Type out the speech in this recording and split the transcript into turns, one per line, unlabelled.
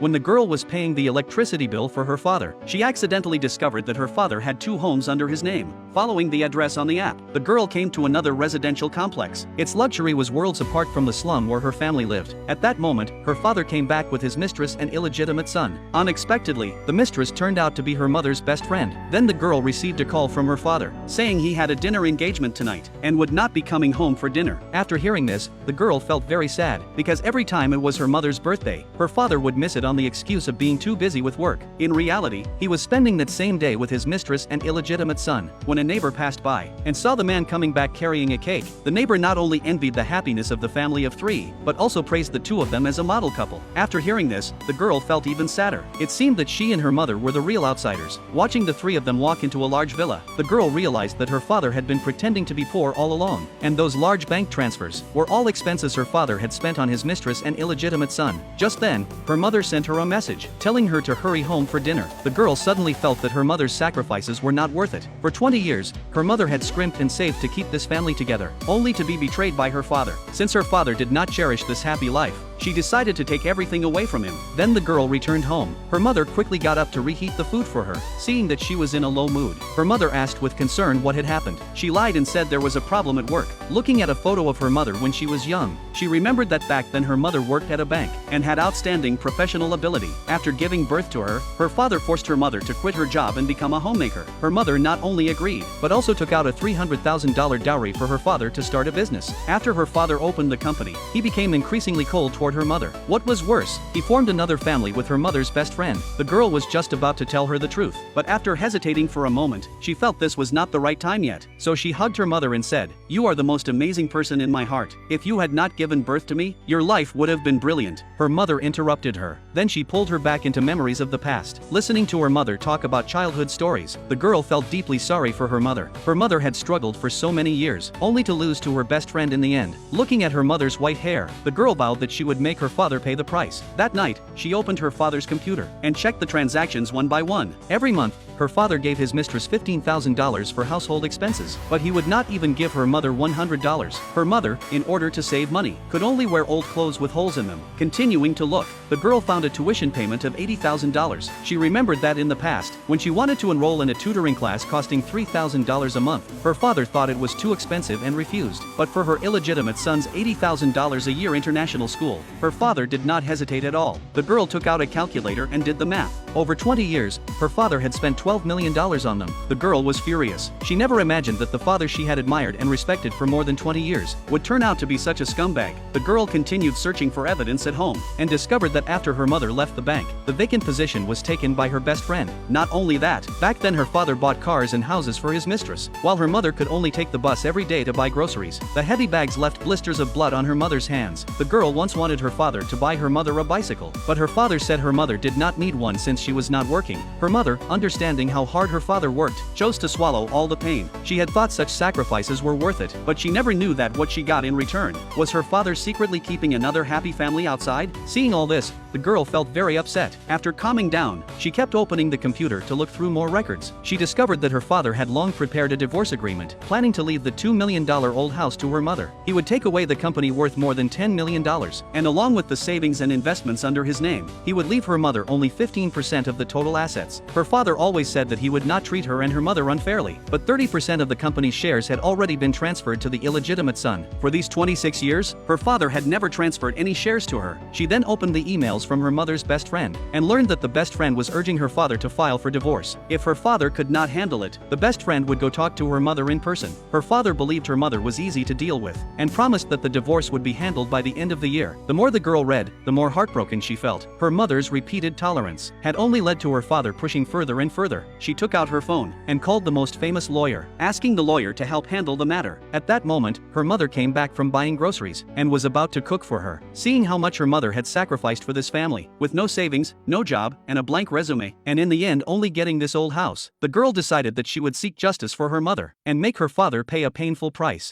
When the girl was paying the electricity bill for her father, she accidentally discovered that her father had 2 homes under his name. Following the address on the app, the girl came to another residential complex. Its luxury was worlds apart from the slum where her family lived. At that moment, her father came back with his mistress and illegitimate son. Unexpectedly, the mistress turned out to be her mother's best friend. Then the girl received a call from her father, saying he had a dinner engagement tonight and would not be coming home for dinner. After hearing this, the girl felt very sad, because every time it was her mother's birthday, her father would miss it on the excuse of being too busy with work. In reality, he was spending that same day with his mistress and illegitimate son. When a neighbor passed by and saw the man coming back carrying a cake, the neighbor not only envied the happiness of the family of 3, but also praised the 2 of them as a model couple. After hearing this, the girl felt even sadder. It seemed that she and her mother were the real outsiders. Watching the 3 of them walk into a large villa, the girl realized that her father had been pretending to be poor all along, and those large bank transfers were all expenses her father had spent on his mistress and illegitimate son. Just then, her mother sent her a message, telling her to hurry home for dinner. The girl suddenly felt that her mother's sacrifices were not worth it. For 20 years, her mother had scrimped and saved to keep this family together, only to be betrayed by her father. Since her father did not cherish this happy life, she decided to take everything away from him. Then the girl returned home. Her mother quickly got up to reheat the food for her, seeing that she was in a low mood. Her mother asked with concern what had happened. She lied and said there was a problem at work. Looking at a photo of her mother when she was young, she remembered that back then her mother worked at a bank and had outstanding professional ability. After giving birth to her, her father forced her mother to quit her job and become a homemaker. Her mother not only agreed, but also took out a $300,000 dowry for her father to start a business. After her father opened the company, he became increasingly cold toward her mother. What was worse, he formed another family with her mother's best friend. The girl was just about to tell her the truth, but after hesitating for a moment, she felt this was not the right time yet. So she hugged her mother and said, "You are the most amazing person in my heart. If you had not given birth to me, your life would have been brilliant." Her mother interrupted her. Then she pulled her back into memories of the past. Listening to her mother talk about childhood stories, the girl felt deeply sorry for her mother. Her mother had struggled for so many years, only to lose to her best friend in the end. Looking at her mother's white hair, the girl vowed that she would make her father pay the price. That night, she opened her father's computer and checked the transactions one by one. Every month, her father gave his mistress $15,000 for household expenses, but he would not even give her mother $100. Her mother, in order to save money, could only wear old clothes with holes in them. Continuing to look, the girl found a tuition payment of $80,000. She remembered that in the past, when she wanted to enroll in a tutoring class costing $3,000 a month, her father thought it was too expensive and refused. But for her illegitimate son's $80,000 a year international school, her father did not hesitate at all. The girl took out a calculator and did the math. Over 20 years, her father had spent $12 million on them. The girl was furious. She never imagined that the father she had admired and respected for more than 20 years would turn out to be such a scumbag. The girl continued searching for evidence at home and discovered that after her mother left the bank, the vacant position was taken by her best friend. Not only that, back then her father bought cars and houses for his mistress, while her mother could only take the bus every day to buy groceries. The heavy bags left blisters of blood on her mother's hands. The girl once wanted her father to buy her mother a bicycle, but her father said her mother did not need one since she was not working. Her mother, understanding how hard her father worked, chose to swallow all the pain. She had thought such sacrifices were worth it, but she never knew that what she got in return was her father secretly keeping another happy family outside. Seeing all this, the girl felt very upset. After calming down, she kept opening the computer to look through more records. She discovered that her father had long prepared a divorce agreement, planning to leave the $2 million old house to her mother. He would take away the company worth more than $10 million, and along with the savings and investments under his name, he would leave her mother only 15% of the total assets. Her father always said that he would not treat her and her mother unfairly, but 30% of the company's shares had already been transferred to the illegitimate son. For these 26 years, her father had never transferred any shares to her. She then opened the emails from her mother's best friend and learned that the best friend was urging her father to file for divorce. If her father could not handle it, the best friend would go talk to her mother in person. Her father believed her mother was easy to deal with and promised that the divorce would be handled by the end of the year. The more the girl read, the more heartbroken she felt. Her mother's repeated tolerance had only led to her father pushing further and further. She took out her phone and called the most famous lawyer, asking the lawyer to help handle the matter. At that moment, her mother came back from buying groceries and was about to cook for her. Seeing how much her mother had sacrificed for this family, with no savings, no job, and a blank resume, and in the end only getting this old house, the girl decided that she would seek justice for her mother and make her father pay a painful price.